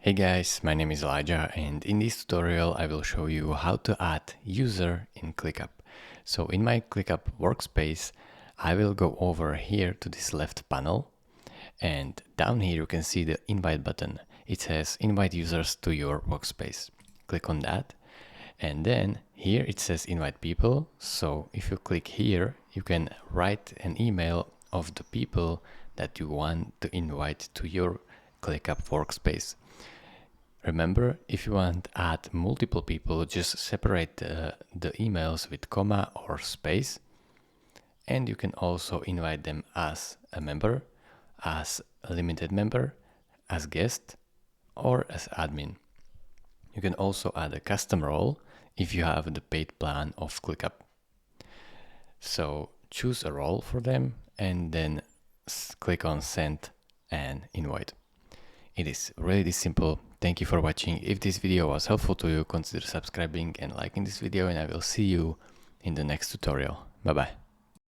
Hey guys, my name is Elijah, and in this tutorial I will show you how to add user in ClickUp. So in my ClickUp workspace, I will go over here to this left panel, and down here you can see the invite button. It says invite users to your workspace. Click on that, and then here it says invite people. So if you click here, you can write an email of the people that you want to invite to your ClickUp workspace. Remember, if you want to add multiple people, just separate the emails with comma or space. And you can also invite them as a member, as a limited member, as guest, or as admin. You can also add a custom role if you have the paid plan of ClickUp. So choose a role for them and then click on send and invite. It is really this simple. Thank you for watching. If this video was helpful to you, consider subscribing and liking this video, and I will see you in the next tutorial. Bye bye.